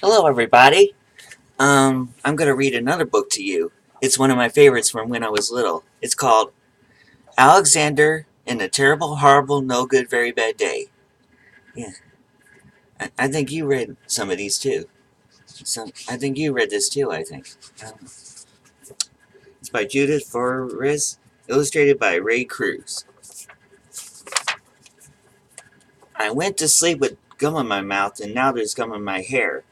Hello, everybody. I'm going to read another book to you. It's one of my favorites from when I was little. It's called Alexander and a Terrible, Horrible, No Good, Very Bad Day. Yeah, I think you read some of these too. I think you read this too, I think. Um, it's by Judith Forrest, illustrated by Ray Cruz. I went to sleep with gum in my mouth, and now there's gum in my hair.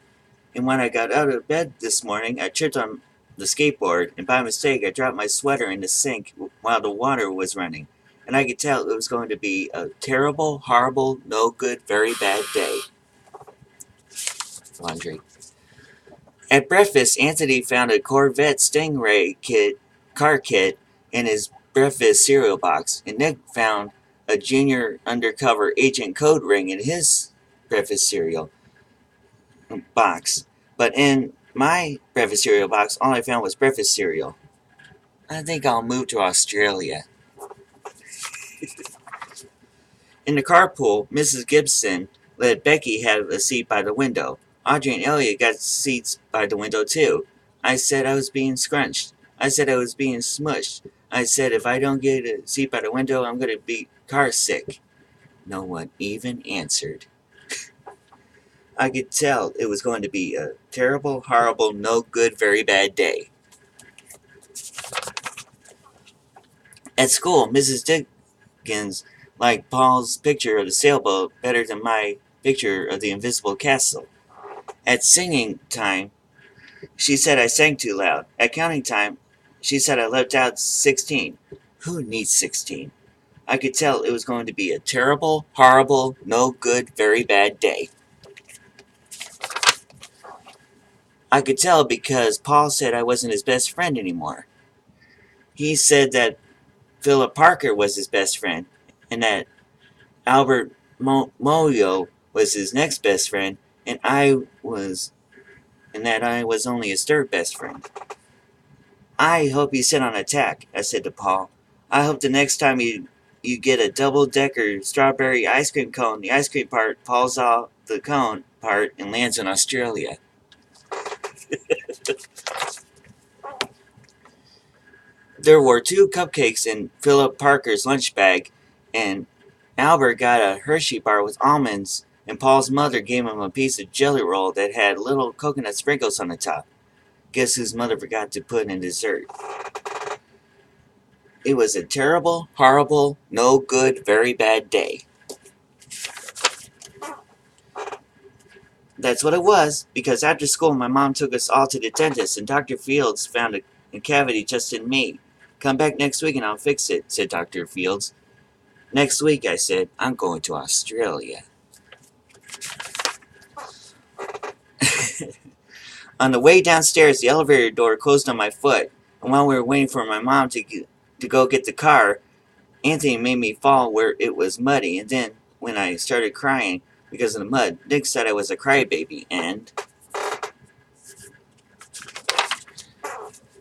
And when I got out of bed this morning, I tripped on the skateboard, and by mistake, I dropped my sweater in the sink while the water was running. And I could tell it was going to be a terrible, horrible, no good, very bad day. Laundry. At breakfast, Anthony found a Corvette Stingray car kit in his breakfast cereal box, and Nick found a junior undercover agent code ring in his breakfast cereal box. But in my breakfast cereal box, all I found was breakfast cereal. I think I'll move to Australia. In the carpool, Mrs. Gibson let Becky have a seat by the window. Audrey and Elliot got seats by the window too. I said I was being scrunched. I said I was being smushed. I said if I don't get a seat by the window, I'm going to be car sick. No one even answered. I could tell it was going to be a terrible, horrible, no good, very bad day. At school, Mrs. Dickens liked Paul's picture of the sailboat better than my picture of the invisible castle. At singing time, she said I sang too loud. At counting time, she said I left out 16. Who needs 16? I could tell it was going to be a terrible, horrible, no good, very bad day. I could tell because Paul said I wasn't his best friend anymore. He said that Philip Parker was his best friend, and that Albert Moyo was his next best friend, and that I was only his third best friend. I hope you sit on attack, I said to Paul. I hope the next time you get a double-decker strawberry ice cream cone, the ice cream part falls off the cone part and lands in Australia. There were 2 cupcakes in Philip Parker's lunch bag, and Albert got a Hershey bar with almonds, and Paul's mother gave him a piece of jelly roll that had little coconut sprinkles on the top. Guess whose mother forgot to put in dessert? It was a terrible, horrible, no good, very bad day. That's what it was, because after school my mom took us all to the dentist and Dr. Fields found a cavity just in me. Come back next week and I'll fix it, said Dr. Fields. Next week, I said, I'm going to Australia. On the way downstairs, the elevator door closed on my foot, and while we were waiting for my mom to go get the car, Anthony made me fall where it was muddy, and then, when I started crying because of the mud, Nick said I was a crybaby, and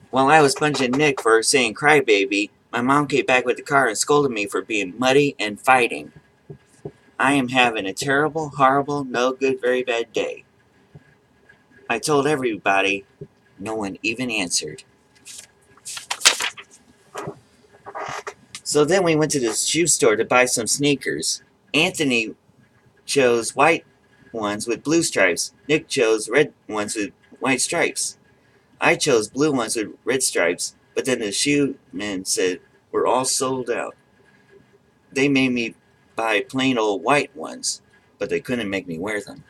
while I was punching Nick for saying crybaby, my mom came back with the car and scolded me for being muddy and fighting. I am having a terrible, horrible, no good, very bad day. I told everybody. No one even answered. So then we went to the shoe store to buy some sneakers. Anthony chose white ones with blue stripes. Nick chose red ones with white stripes. I chose blue ones with red stripes, but then the shoe man said we're all sold out. They made me buy plain old white ones, but they couldn't make me wear them.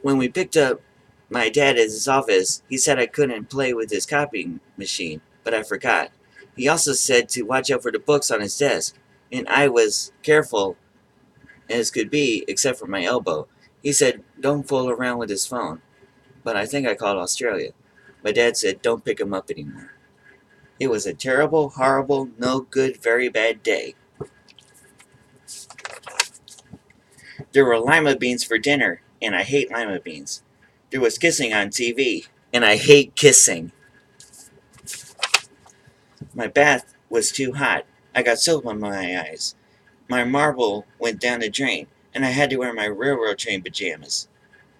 When we picked up my dad at his office, he said I couldn't play with his copying machine, but I forgot. He also said to watch out for the books on his desk, and I was careful as could be, except for my elbow. He said, don't fool around with his phone, but I think I called Australia. My dad said, don't pick him up anymore. It was a terrible, horrible, no good, very bad day. There were lima beans for dinner, and I hate lima beans. There was kissing on TV, and I hate kissing. My bath was too hot. I got soap on my eyes. My marble went down the drain, and I had to wear my railroad train pajamas.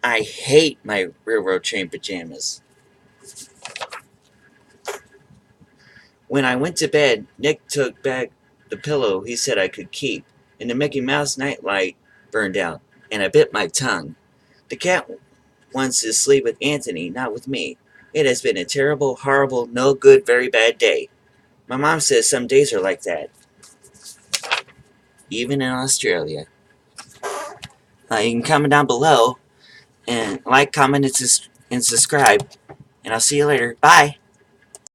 I hate my railroad train pajamas. When I went to bed, Nick took back the pillow he said I could keep, and the Mickey Mouse nightlight burned out, and I bit my tongue. The cat wants to sleep with Anthony, not with me. It has been a terrible, horrible, no good, very bad day. My mom says some days are like that, even in Australia. You can comment down below and like, comment, and subscribe. And I'll see you later. Bye.